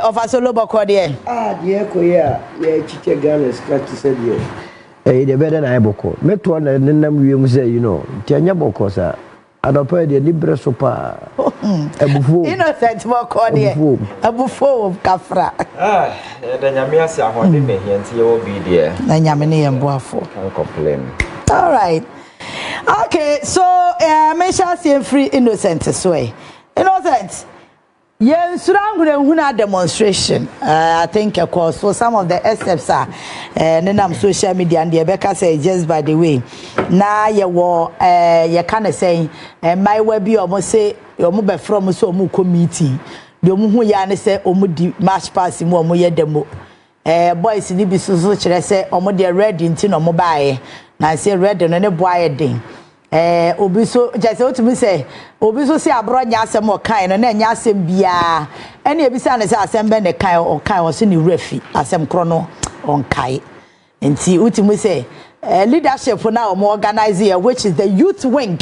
of Asolo Bokode. Dear Koya, yeah, Chicha Ghana scratch said you. Hey, the better than I boko. Met one and then we say, you know, Tianya Bokosa. I don't pay the Libra Sopa. Innocent Bokode. A buffo of Kafra. The Yamias are holding me here until you will be there. Yamini and Boafo. Can't complain. All right. Okay, so me shall see free innocent way. Innocent. Yes, surrounding demonstration. I think, of course, so some of the SFs are and social media and the Becca say just by the way. Now you were you kind say my web you almost say your mobile from so mu committee. The mu ya say omudi march pass mu omoye demo. Boys ni bi so chere say omode red into no mobile. Na say red no ne boy den. Obi so just what me say obi so say abro nya asem o kan no na nya asem bia ene ebisa na say asem be ne kan o kan o se ni refi asem kro no on kai enti ultimately say leadership na o organize here which is the youth wing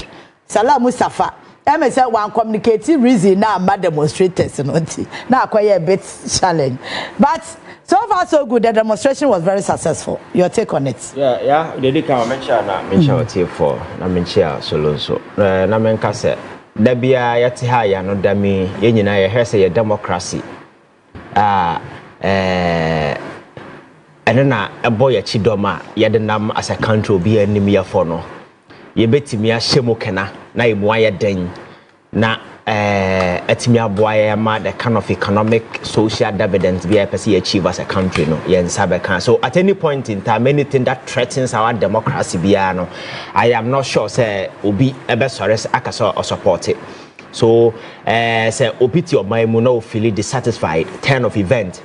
Salam Mustafa em say one communicate reason na ma demonstrators no enti na akoye a bit challenge but so far so good. The demonstration was very successful. Your take on it? Yeah. They did come mention na mention take for na mention solonso. Na menka say da bia yete ha ya no da mi ye nyina ye he say democracy. Ene na ebo ya chidoma ye de nam as a country bi anim ya for no. Ye betimi a hyemo kena na ye mo aye den na etimi aboa ma the kind of economic social dividends we achieve as a country no yen sabeka. So at any point in time anything that threatens our democracy no I am not sure say obi ebe sore akaso or support it. So say obi ti oman no feel dissatisfied turn of event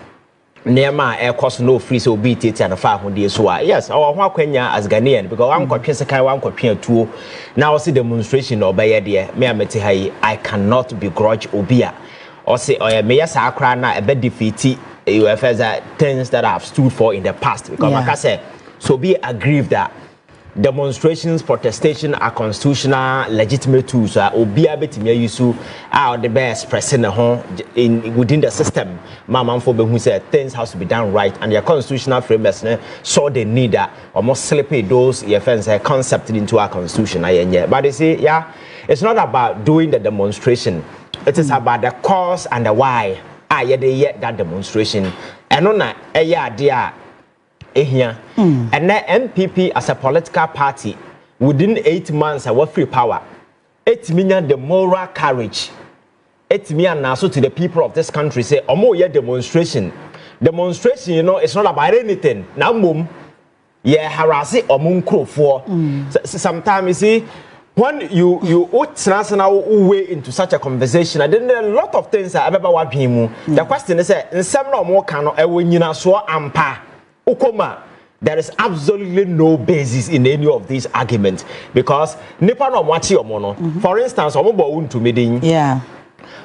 Nema air cost no free so beat it and a 500 so yes our Kwenya as Ghanaian because I'm quite Pesaka one quite two now see demonstration or by idea me I cannot begrudge Obia or say or may sakra na a bit defeat UFS things that I've stood for in the past because like I said so be aggrieved that demonstrations, protestation are constitutional, legitimate tools. Obia betimi use are the best pressing in within the system. Mama who said things has to be done right, and your constitutional framework saw the need that almost slip those concept into our constitution. But they say, yeah, it's not about doing the demonstration. It is about the cause and the why. That demonstration. And on that, idea. And then NPP as a political party within 8 months our free power. 8 million the moral courage. 8 million now so to the people of this country say omo ye demonstration. Demonstration, you know, it's not about anything. Now mum yeah harass it or for sometimes you see when you way into such a conversation, and then there are a lot of things that about the question is in some no more cannot so ampa. Ukoma, there is absolutely no basis in any of these arguments because nipa no mwachi omono. For instance, omobo won't me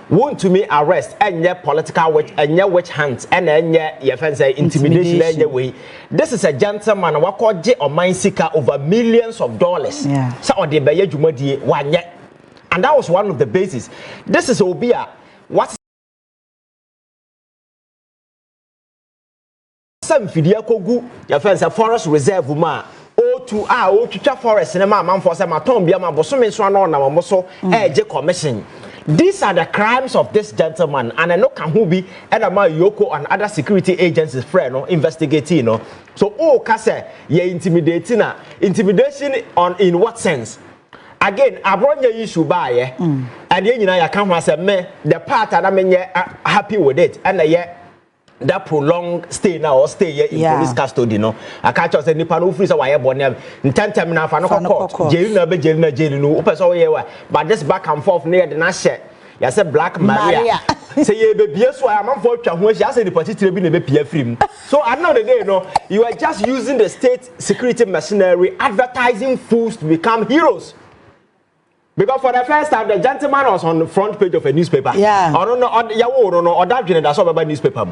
want to me arrest and political witch and witch hunts and intimidation anyway. This is a gentleman who or mine seeker over millions of dollars. So on the Baye Jumadi 1 year. And that was one of the bases. This is Obia. What some Fidia Kogu, your friends a forest reserve ma. O2 forest and a man for some atombia, my bosom swan on our muscle, commission. These are the crimes of this gentleman, and I know Kahubi, Edama Yoko, and other security agencies, friend, no investigating, no. So, Kase, ye intimidating, intimidation on in what sense? Again, I brought your issue by, and then you can't say, me, the part, and I mean, happy with it, and that prolonged stay now or stay here in police custody, no. I can't just say nipa no free so why born in 10 time na fa no court. Jail na be jail na jail no. Open so here but this back and forth near the na share. You say Black Maria. Say ye be bia so am for twa ho ya say the particular bi na be pia free. So at the day no, you are just using the state security machinery advertising fools to become heroes. Because for the first time, the gentleman was on the front page of a newspaper. Yeah. I don't know, or that that's all about newspaper.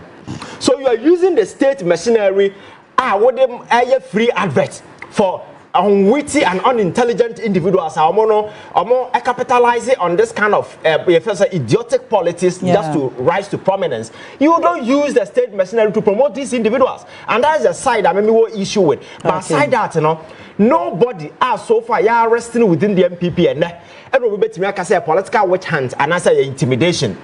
So you are using the state machinery, free adverts for unwitty and unintelligent individuals are more capitalizing on this kind of idiotic politics just to rise to prominence. You don't use the state machinery to promote these individuals, and that is the side I mean we issue with. But aside that, you know, nobody so far you are resting within the NPP and we bet me say political witch hunt and I say intimidation.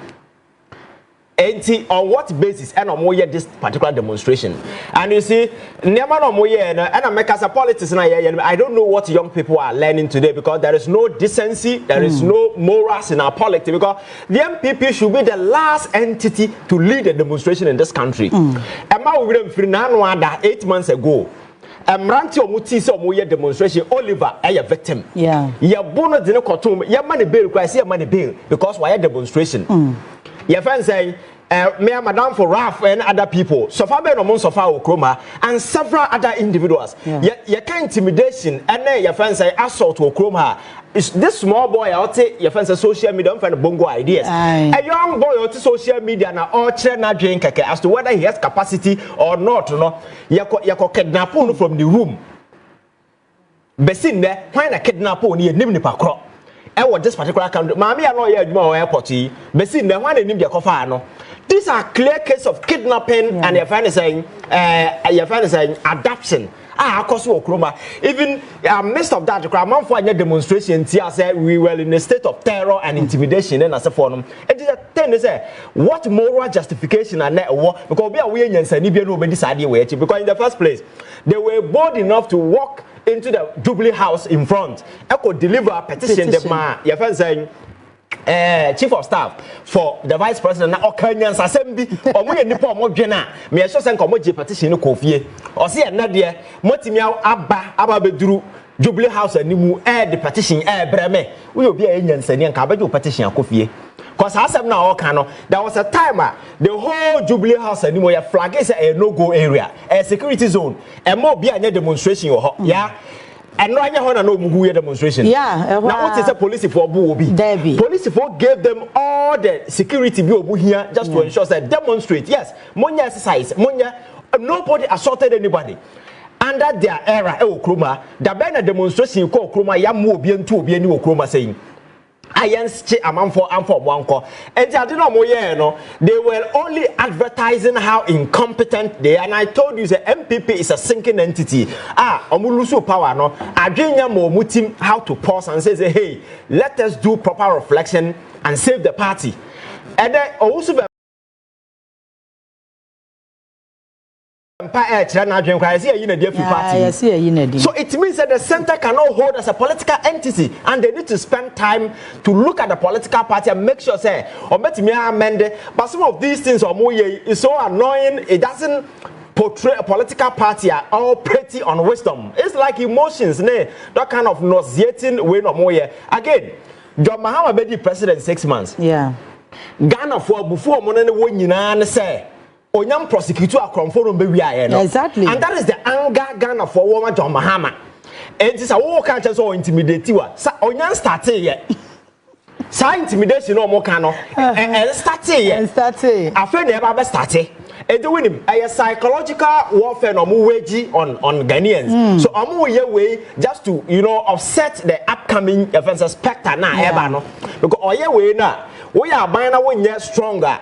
On what basis and this particular demonstration? And you see, and I make as a politician, I don't know what young people are learning today, because there is no decency, there is no morals in our politics, because the MPP should be the last entity to lead a demonstration in this country. And now we didn't 8 months ago. Mranti omuti se omoye demonstration Oliver a victim. Yeah. Ya bono de no kotom ya money bail cry say money bail because why demonstration. Your friend say me madam for Raf and other people. So far be no mon so far Okroma and several other individuals. Ya can intimidation and your friend say assault to Okroma. Is this small boy out there, your friends social media, find bongo ideas. A young boy out social media na otchere na drink as to whether he has capacity or not, you know. Yako kidnap from the room. Besin there, find a kidnap on you, name the pakro. What this particular country, Mammy, I know you're airport. Besin there, when they name your coffano. These are clear case of kidnapping and your friend is saying, adoption. Akoso Okroma. Even midst of that, man for a demonstration, said we were in a state of terror and intimidation. And as a form, it is a thing. Say what moral justification and war because we are we and because in the first place they were bold enough to walk into the Jubilee House in front. I could deliver a petition. The man, your friend saying. Chief of Staff for the Vice President na Okanyans Assembly omoye nipa omodwena me so se nkomo petition no kofie o se na de motimi aba beduru Jubilee House animu the petition breme we obi enyansani nka abaje petition akofie cause asem na o kan no there was a time the whole Jubilee House animu ya flag is a no go area a security zone e mo obi anya demonstration ho yeah. And no one no mugu demonstration. Yeah. Now what is a police for Buobi? Police for gave them all the security be here just to ensure that demonstrate. Yes, Monya exercise. Monya nobody assaulted anybody. Under their era, Okroma, the banner demonstration called Okroma Yamu Obi and 2 Obi and Okroma saying. And they were only advertising how incompetent they are. And I told you the MPP is a sinking entity. Omulusu power no. Adwenya mo mutim how to pause and say, hey, let us do proper reflection and save the party. And then Owusu so it means that the center cannot hold as a political entity, and they need to spend time to look at the political party and make sure say or amend. But some of these things is so annoying, it doesn't portray a political party all pretty on wisdom. It's like emotions, that kind of nauseating way no more. Again, John Mahamadu Bawumia president 6 months. Yeah. Ghana for before money won say Onyam prosecutor Akonfo be exactly. And that is the anger Ghana for woman John Mahama. It is a war can't so intimidate you. Onyam started yet. Sa intimidation no more cano and started after never started. And doing him a psychological warfare no more waging on Ghanaians. So I'm way just to offset the upcoming offense spectre now because way now we are buying our stronger.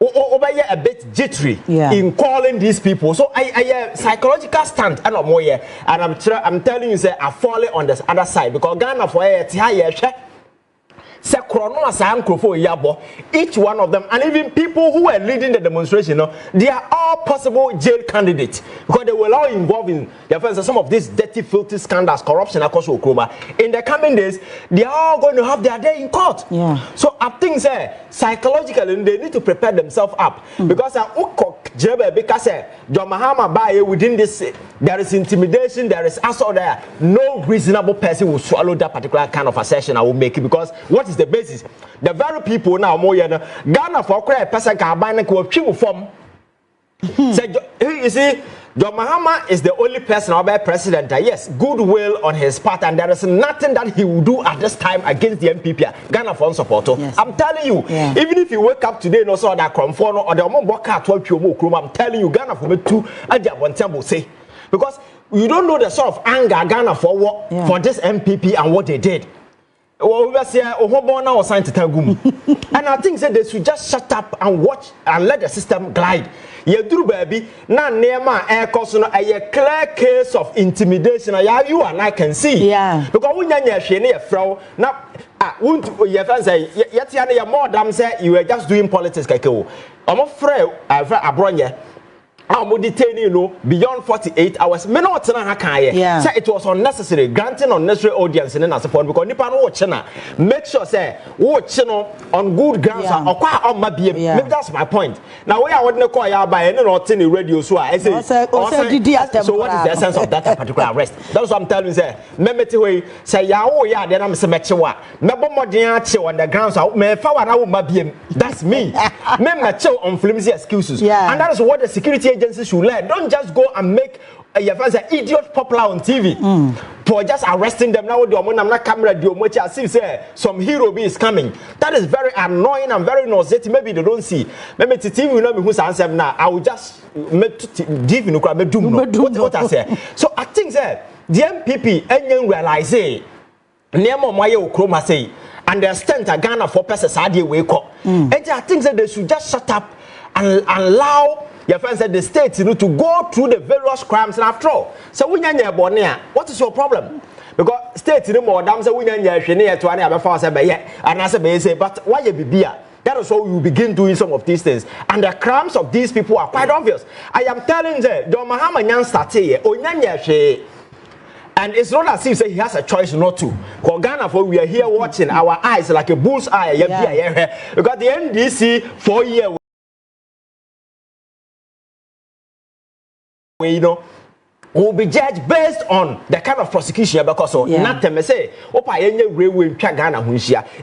Over a bit jittery in calling these people. So I psychological stand and more and I'm telling you say I fall on the other side because Ghana for each one of them, and even people who were leading the demonstration, they are all possible jail candidates because they were all involved in some of these dirty, filthy scandals, corruption across Okroma. In the coming days, they are all going to have their day in court. So I think psychologically they need to prepare themselves up because John Mahama within this there is intimidation, there is assault there. No reasonable person will swallow that particular kind of assertion I will make it because what is the basis? The very people now more Ghana for a person can buy a form. You see, John Mahama is the only person or president that yes, goodwill on his part, and there is nothing that he will do at this time against the NPP. Ghana for support. I'm telling you, even if you wake up today and also that Kromfono or the Omo Boka 12 I'm telling you, Ghana for me too, Agyapong say. Because you don't know the sort of anger Ghana for this NPP and what they did. Well, we say Ohobona was signed to Tagum. And I think that they should just shut up and watch and let the system glide. You do, baby. Now, near my air cost, a clear case of intimidation. You and I can see. Yeah. Because when you're Frau, now, your friends say, yet you're more damn say you were just doing politics. I'm afraid I've a I'm detaining you beyond 48 hours. Me no tena hakaye. Say it was unnecessary, granting unnecessary audience in as a phone because nipa no watch na. Make sure say watch no on good grounds or kwa on ma biem. Maybe that's my point. Now we are what no call ya by any not in the radio so I say. So what is the essence of that particular arrest? That's what I'm telling you. Say memeti we say ya o ya then I'm say mechewa. Me bo modern che on the grounds me fa wa na wo ma biem. That's me. Me meche on flimsy excuses. And that is what the security agencies should learn. Don't just go and make idiot popular on TV for just arresting them. Now I'm not camera as if say some hero is coming. That is very annoying and very nauseating. Maybe they don't see. Maybe the TV will not be who's answer now. I will just give you what I say. So I think that the MPP and realize Nemo Mayo Chroma say understand that Ghana for persons idea wake up. And I think that they should just shut up and allow your friends at the state to go through the various crimes and after all. So when you're born here, what is your problem? Because state more damn say when you're to any other force and I say, but why you be beer? That is how you begin doing some of these things. And the crimes of these people are quite obvious. I am telling you, Don Mahamadu started here, and it's not as if he has a choice not to. For Ghana, for we are here watching our eyes like a bull's eye. Because the NDC 4 years. Will be judged based on the kind of prosecution because nothing say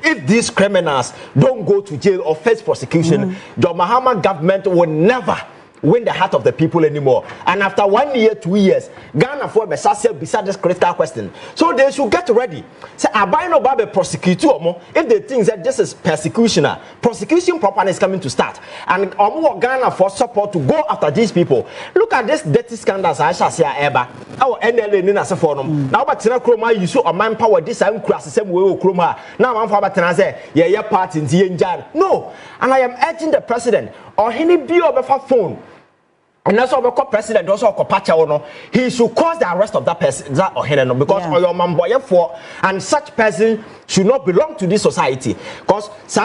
if these criminals don't go to jail or face prosecution, the Mahamadu government will never win the heart of the people anymore. And after 1 year, 2 years, Ghana for beside this critical question. So they should get ready. Say, I buy no baby prosecutor if they think that this is persecution. Prosecution properly is coming to start. And Ghana for support to go after these people. Look at this dirty scandals I shall say ever. Our NLA in as a forum. Now but Chroma you so a manpower this and cross the same way Chroma. Now I'm for say, yeah, part in Jáil. No. And I am urging the president or any bio of a phone. And that's why president also he should cause the arrest of that person because your man boy for and such person should not belong to this society. Because those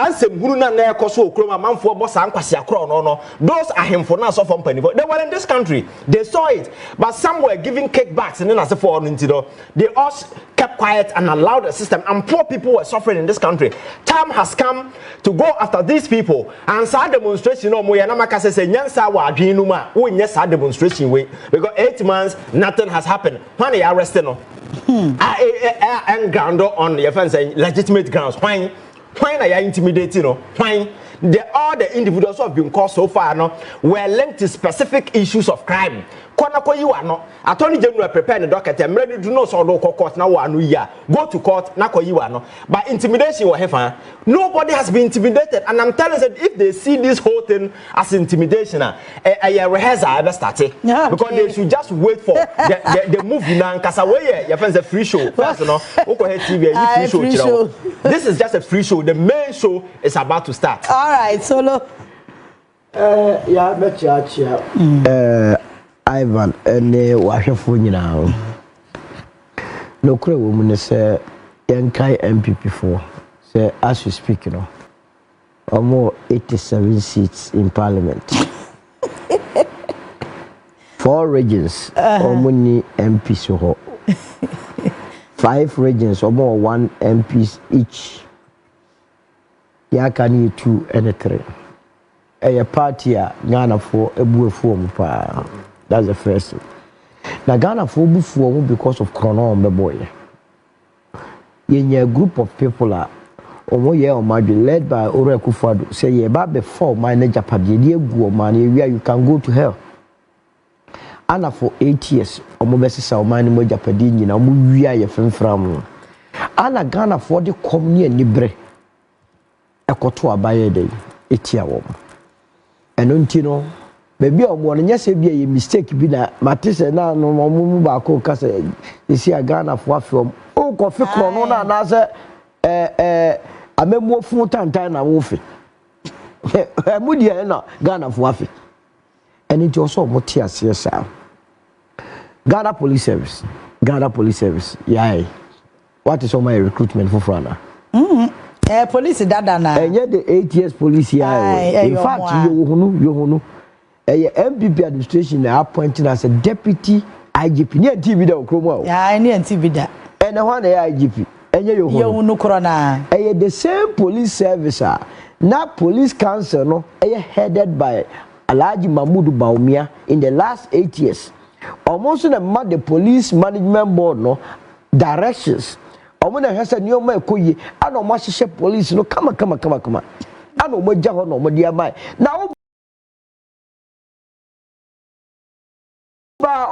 are him for now so company. They were in this country, they saw it, but some were giving kickbacks and then as a foreign they all kept quiet and allowed the system, and poor people were suffering in this country. Time has come to go after these people and start demonstration. Yes, our demonstration way because 8 months nothing has happened. When they arrested and ground on your fans saying legitimate grounds. When are you intimidating? When all the individuals who have been caught so far were linked to specific issues of crime. You are not Attorney General prepared the docket and ready to know so court now go to court you are not. But intimidation will have nobody has been intimidated, and I'm telling you that if they see this whole thing as intimidation, a rehearsal ever started because they should just wait for the movie now. Because your friends a free show first, TV free show. This is just a free show. The main show is about to start. All right, Solo. Yeah, bet you. Ivan and Washington now. No clear woman say Yankai NPP4 say as you speak, or more 87 seats in parliament. 4 regions or many MPs 5 regions or more 1 MPs each. Yakani 2 and 3. A party Ghana for a boo form. That's the first thing. Now Ghana for before because of Corona on the boy. In a group of people are led by Akufo Addo. Say ye about before my Japadi go man where you can go to hell. And for 8 years, Omobesi Saumani mo Japadi na mu wia ye from. Ana Ghana for the community nibre. Akoto abaye dey etia wo. Eno ntino baby omo no nyese bia ye mistake bi na matese na no mu ba ko kasa esi Ghana fo afom o ko fi krono na na se amemu fun tantan na wo fi mu dia na Ghana fo afi eni ti oso mo ti ase sa Ghana Police Service yeah. What is all my recruitment for Frana? Police dada na. Enye the 8 years police yeah. In fact, you know. NPP administration are appointing as a deputy IGP. Near TV da okromo. Yeah, near TV da. And the one IGP. Enye you hunu korona. The same police service na police council no headed by Alhaji Mahamadu Bawumia in the last 8 years. Almost the police management board no directions. Omuna hasa nyoma ekoyi ana o mahihye police no kama ana o magya ho no mo dia mai na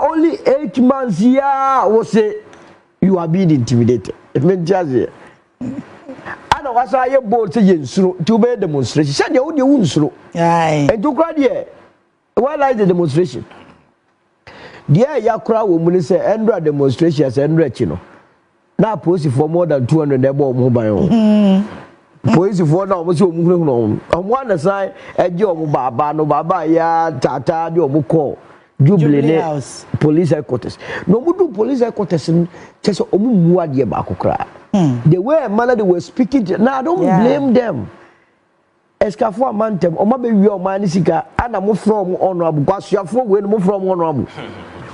only 8 months here we say you are being intimidated. It means just ana wasa ye bold say yensuro to be demonstration say de wo de wunsuro and to crowd here why like the demonstration there yakura wo mu say endra demonstration as endra chi no na police for more than 200 ebo mobile police for na omo se omu no omo anasan eje omo baba ya tata de omo call Jubilee police headquarters no mudu police headquarters say omo mu ade ba kokra the way man they were speaking now I don't blame them eskafo amantem omo be wi omo anisika ana mo from honorable kwasuafo we no mo from honorable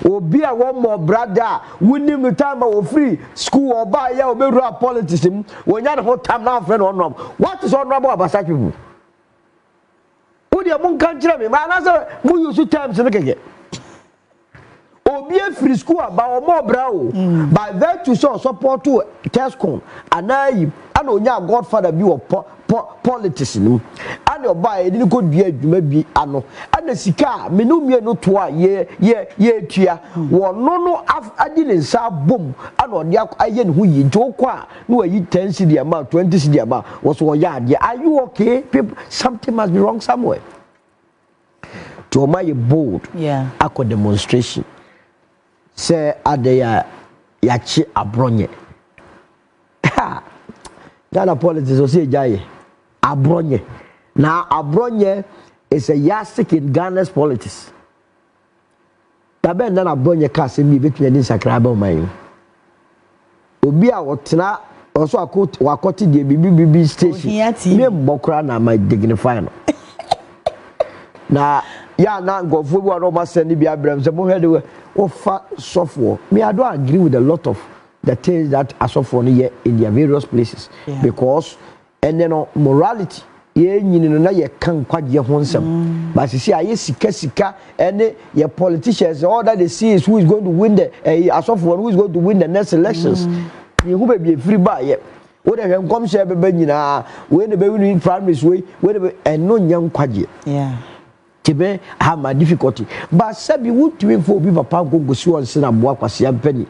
obi a one more brother winning the time of free school or buy ya oberu politics wonya the whole time now friend honorable what is honorable about such people who dey mon kan kire me ma na say mo use times no keke obi a free school about more bra by that to so support to tescon anayi ana onya godfather bi of politics no ana oba e ni ko dua adwuma bi ano ana sika menu mienu to a ye tua wono no adi ne nsa bom ana ode aye ne ho yi nto kwa no ayi 10 cedi ama 20 cedi ama was wo ya ade are you okay people something must be wrong somewhere to my bold akọ demonstration say ade ya chi abronye Ghana politics o say Jáil abronye now abronye is a yardstick in Ghana's politics tabe na abronye ka se mi betwe ni sakraba o man obi a wotena also wakoti de bibi station me mbokra na my dignify no na ya na ngofo bi no ma send bi abram se mo hede we fa software me I don't agree with a lot of the things that Asofo here in their various places because and then morality ye nyini na ye kan kwaje ho nsem but see aye sika and your politicians all that they see is who is going to win the Asofo who is going to win the next elections you who be free buy ye wo de come share be nyina we ne be win primaries we and no nyam kwaje tibe have my difficulty but sabi would to for be papa go si on se na boa kwase ampani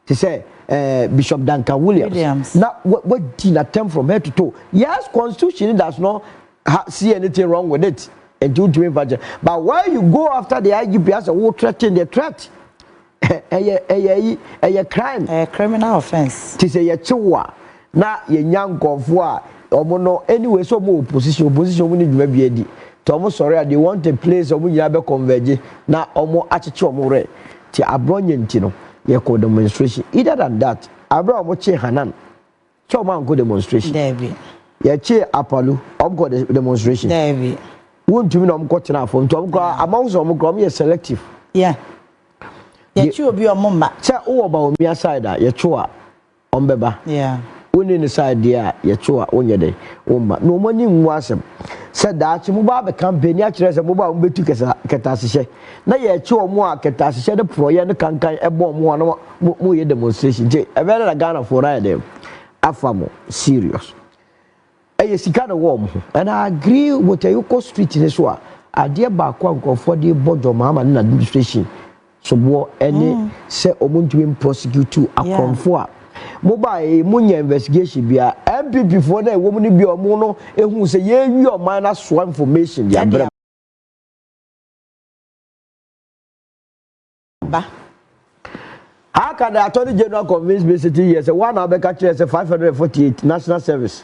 to say Bishop Duncan Williams. Now, what did attempt from head to toe? Yes, Constitution does not see anything wrong with it, and do to but why you go after the IGP as a who threaten the threat? A crime, a criminal offense. To say a chiwa, now ye young govwa, or no anyway, so more opposition we need to be ready. Thomas sorry, they want a place of we have converge now or more attitude more to Abronian Tino. Ye call demonstration. Either than that, Abraham Moche Hanan. So man go demonstration. David. Ye che Apalu, go demonstration. David. Won't you know got enough from Tom amongst them go selective. Yeah. Ye che be your mama. Say oh about me side ye chua ombeba. Yeah. Woni ne side there ye chua onye dey. Omba. No money nwasem. Said that you mobile campaign actually as a mobile betu ketasihye na ye che omo a ketasihye de proye ne kankan ebo mo no mo ye demonstration je e be na Ghana for right dem afamo serious e sika na wo mo and I agree with you ko street ne so a ade ba kwa nkofo de bojo Mahamadu na administration so bo any say omuntu prosecute akonfo a mobile munya investigation bia NPP for na ewo mu ni bia omo no ehun se ye wi o man na so information dia aba. How can the Attorney General convince me city yes one hour catch 548 national service?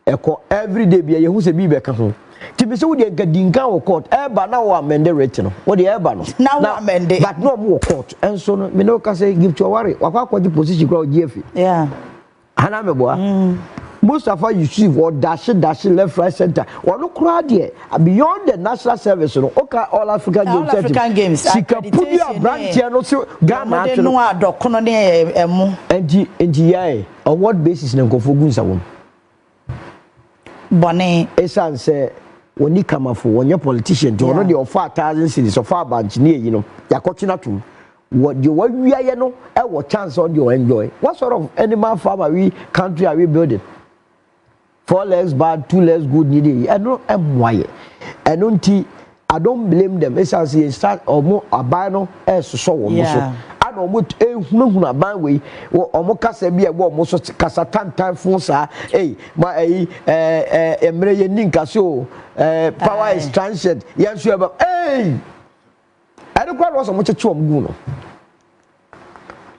Echo every day be who say be back home. Tibi so dey gadinka wo court eba na wo amend rate no. Wo dey eba no. Na wo amend. But no more court. And so me no ka say give to worry. Wakwa kwaji position kwa Gyamfi. Yeah. Hana me boa. Mustafa Yusuf or dash left right center. Or no crowd here beyond the national service no. Okay, all African games. All African games. Sika put your branch here no so Ghana no adoko no dey emu. NGI on what basis na nkofo gunsa wom. Bone esan say woni kamafo wonye politician do no dey offer 1,000 cities offer bank ne yi no yakochina tum what you wiaye no e wo chance on you enjoy. What sort of animal farm are we country are we building? 4 legs bad, 2 legs good needy. I don't why. I don't blame them. Esan say start omo abano so wo so. Omo ehunahuna ban we omo kasa bi e bo omo so kasa tantan fun sa ma emre ye ninka so power is transient yen so eba ade kwa wo so mo cheche om gu no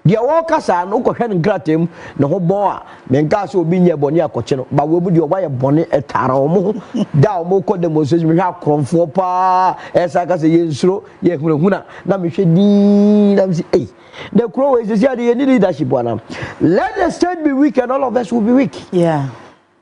dia wo kasa no ko hwe nkratem na ho bon a menka so obi nye boni akoche no ba wo bu dia oba ye boni etara omo da omo ko demonstration me hwa kronfo pa esa kasa ye nsuro ye hunahuna na me hwe din na me say the crow is the leadership one. Let the state be weak and all of us will be weak. Yeah.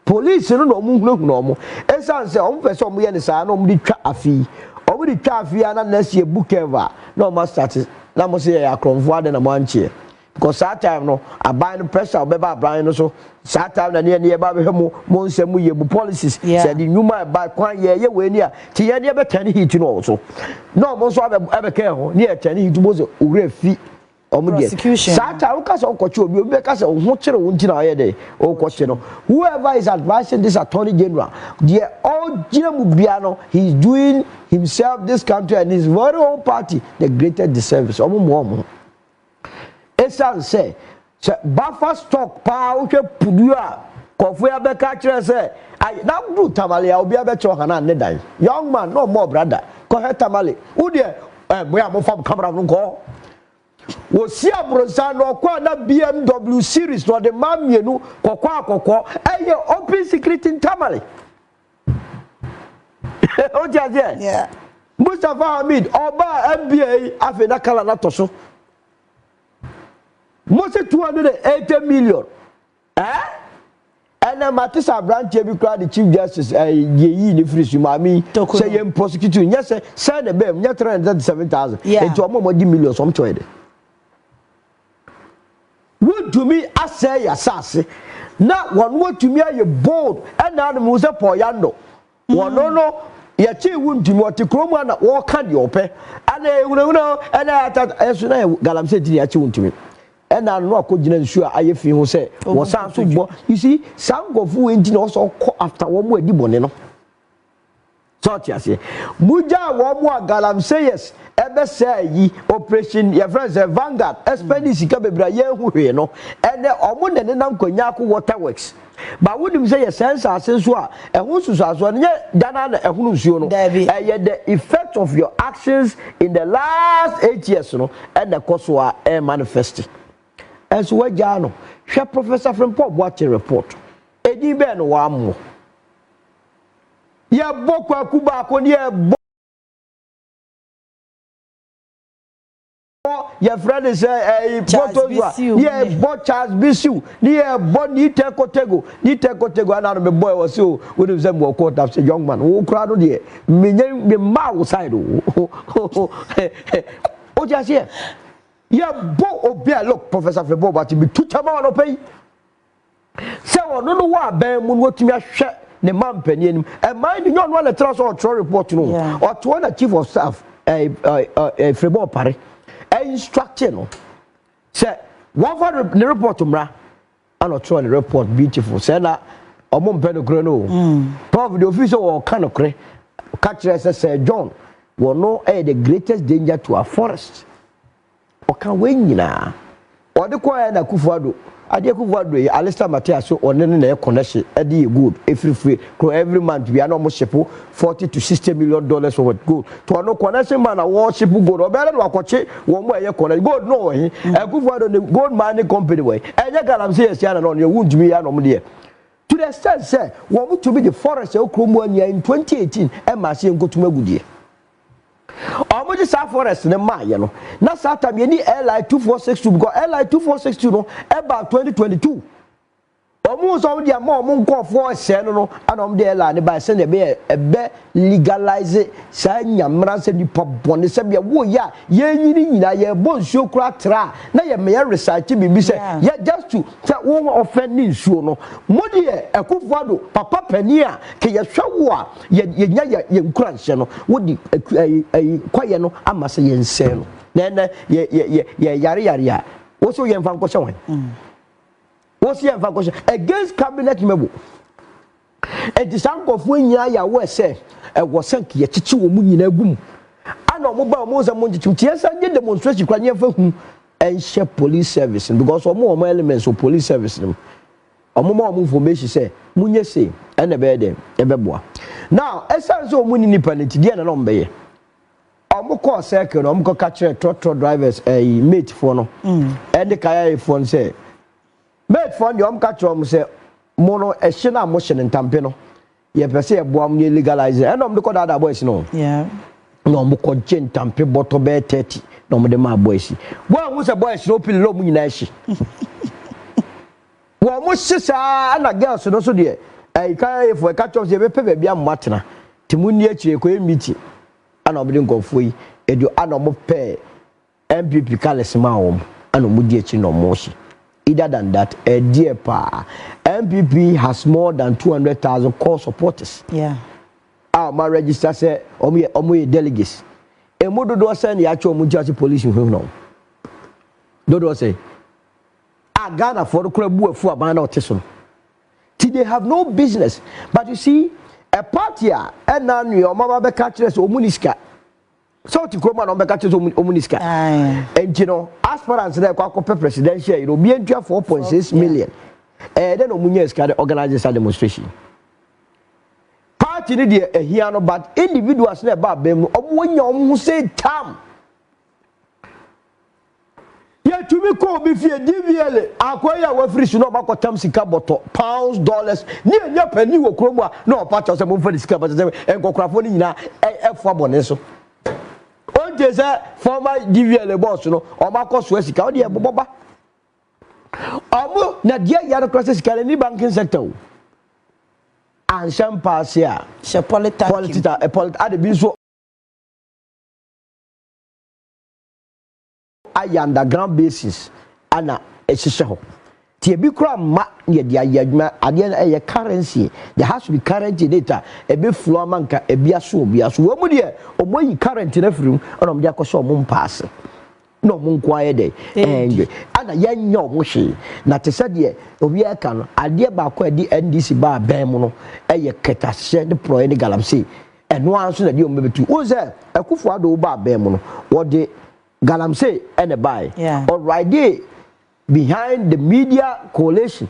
Police no no. Esan say on person mo ye ne sa no mo di twa afi. O mo di twa afi ana na see book ever. No ma start. Na mo say ya kronfo ade na mo anche. Because that time no aban no pressure obeba aban no so that time na ne ba be mo nsem ye bu policies say the nyuma ba kwan ye we ni a ti ye ne be tani hit no so. No mo so abe ke ho ne ye tani hit mo so owre fi prosecution. Whoever is advising this Attorney General, he's doing himself, this country, and his very own party the greatest disservice. Esan say, buffer stock power pudua. Kofu Abeka chere say, na do tamale obi abecho hana ne dan. Young man, no more brother. Ko he tamale. Who there? Boya mo fam camera no go. Wo si abronsa no kwa na BMW series no de mamienu kokwa eye open secret in tamale. O jaje. Yeah. Mustafa Hamid oba MBA afi na kala na toso. Mo se 280 million. And then Matisa branch be called the Chief Justice ye ni free mami say you prosecute yes say the bem 337,000 into a more million some choide. What to me I say asase na one what to me are you bold and now the muse poyando one no ye chi wunti mo te kromu na wo ka de ope and and I thought esu na galamsey di ya chi wunti me and I know akogina nsu a ayefi ho say wo san so bo you see sangofu enti na so after wo mo adi bone no so ti ase muja wo mo galamsey yes ebe say yi operation your friends Vanguard expedition ka bebra ye hu hwe no and omo ne nam kwanya ko waterworks ba wonim say yes sense asenso a ehun susuaso ne dana na ehunu nsuo no the effect of your actions in the last 8 years no and the cause wa manifest as we jano hwe professor from Boakye report edi be no wa mo ye bokwa kuba ko ne your friend is Charles Bisu, near Bonnie Tekotego, and out of the boy was so with them were caught up a young man who crowded here. Me mouse side. Oh, just here. Yeah, look, Professor Febo, but to be too tomorrow pay. So, no, what Ben would to me a share the man penny and mind you don't want to trust or report to know or to one a chief of staff a Febo Paris. Instruction say one for the report mra and not try the report beautiful say na omom pe no kro no prof the official or kind of kre catch say John we know the greatest danger to our forest o kan we nyina o de ko na Akufo Addo Akufo Addo Alistair Matia so onene na connection e dey good free every month we are no ship $40 to $60 million worth gold to no connection man a worship gold obere no akoche wo mo eye connection gold no he Akufo Addo the gold mining company way enye galamsey esia na no wundumi ya no mo de to the extent say wo mo to be the forest e okromu anya in 2018 e ma se nkotuma gudie Omoji South Forest ne maye no na Saturday ni LI 2462 because LI 2462 no about 2022 omo so dia mo nkofo ese no anom de LI ne ba se ne be legalize sa nyamra se ni pobone se be wo ya ye nyini nyina ye bonsuo kura tra na ye me research bibi se ye just to wo offend nsuo no modi e Akufo Addo papa pani a ke ye hwewo a ye nya ye nkura nse no wodi kwaye no amase ye nse no na ye yare a wo so ye mfa nkoshe wan what's here for against cabinet member? And the sank of when ya were say, I was sent ye chichi woman in a boom. I know mobile most among the yes, I did demonstration for whom and share police service because of more elements of police service. A more information say, Munye say, and a bed, a beboa. Now, as I saw money independent, dear and ombe. I'm call circle, I'm going to catch a trotro drivers a mate for no, and the kaya phone say. Mate for you, catch on say mono a shina motion in Tampino. Ye per se a boam ye legalize and I'm the code other boys no. Yeah. No moko jen tampe bottle bear 30. No more the my boys. Well, was a boy sloping low minashi. Well, most sister and a girl so no so dear. I can't for a catch of the paper be a matna. Timunia Cheko meeting. And I'm going for you. And you are no pay NPP Calis Maum and Mudiachi no moshi. Either than that, a dear pa, NPP has more than 200,000 core supporters. Yeah. My register say, omu delegates. E modo do say ni acho mu judge police who no. Do say, Ghana for the club fu abana oteso. They have no business. But you see, a party and now your mama be catch us omuniska. So to come on be catch us omuniska. And you know, as far as the Kwaku presidential, you know, be 4.6 million. Then omunya ska organize a demonstration. Party need here no, but individuals na ba bem omunya omu say tam. Yeah, to me call me fear DVL. Akwaya we free so no ba kotam sika boto pounds dollars. Ni enya penny wo kromwa no part of some for sika but enkokrafo ni nyina efo abone so. On dey say former DVL boss no o ma koso sika o dey boboba. Omo na dia yaro cross sika ni banking sector. And champagne she politics ade bi so I underground basis ana ehihye tie bi kura ma ye dia yadwuma ade na eye currency there has to be currency data e be flow manka e bia so wo mu de omoyi currency na firim ona mo de akosho mo mpaase no mo nkwaye de ana yanya mo hwe na te se de obi aka no ade ba ko ade NDC ba ban mu no eye ketase de pro de galamsey eno anso na de o mebetu o ze Akufo Addo ba ban mu no wo de galamsey and a buy. All right there behind the media coalition.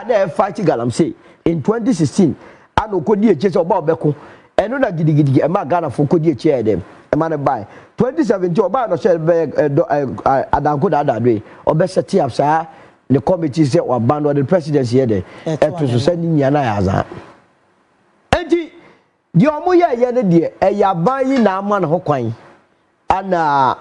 They fighting galamsey in 2016. I know Kodi chase about Beko. And no gidi and my Ghana for Kodi chair them. A man buy 2017 about no share Adanko Adorye or best set up sir. The committee said or abandon the presidency here there. To sending Yana Azan. And the Omoya Yene a buying na man Hokwain. And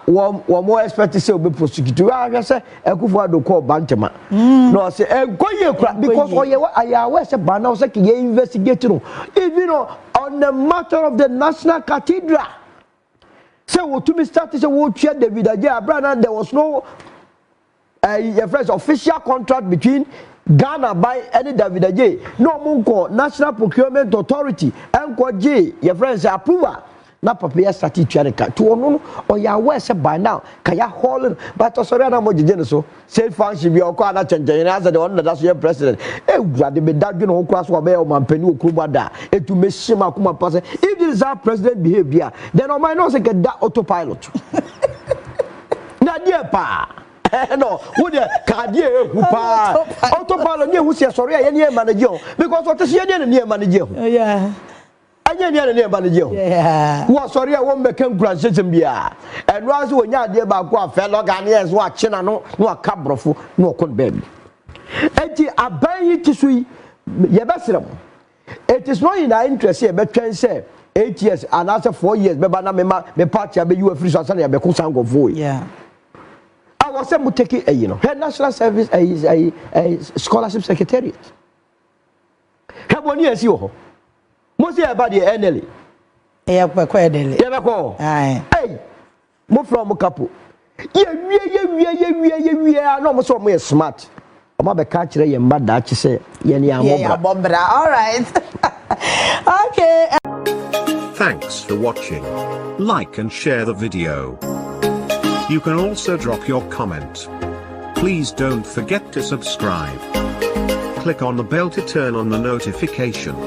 one more expect to say will be prosecuted. I say Akufo Addo call Bantama. No, say go ye crap because I was a banner say ye investigate no. Even on the matter of the National Cathedral. Say what to me start to say what chair David Agyapong there was no official contract between Ghana by any David Agyapong. No munko National Procurement Authority and Jáil your friends approval. Na papa ya start twereka to ono o ya wese by now kaya hall but osori na mo jeje so say function bi okọ ana chenchen na as the one that's your president ewurade be dadwe no okura so obe o mampani okuru da etu meshima kuma pass if this is our president behavior then o might not say get that autopilot na dia pa No, would you cardiac autopilot near who's sorry, any manager because what is your near manager? Yeah. Anya near manager. Yeah. What sorry, I won't make him grandchildren be. And was when you dear about fellow Ghanaians watching no cabrofu, no con baby. And I buy it to sweet. It is not in our interest here, but can say 8 years and after 4 years, me party be you a free society, be kusango void. Yeah. I was able to take it, you know, her national service a scholarship secretariat. Have 1 year, you. Most about the NLE. Yeah, quite daily. Yeah, go. Hey, move from a couple. Yeah, no, so more smart. I'm a catcher, you're mad that you say, yeah, Bombra. All right. Okay. Thanks for watching. Like and share the video. You can also drop your comment. Please don't forget to subscribe. Click on the bell to turn on the notification.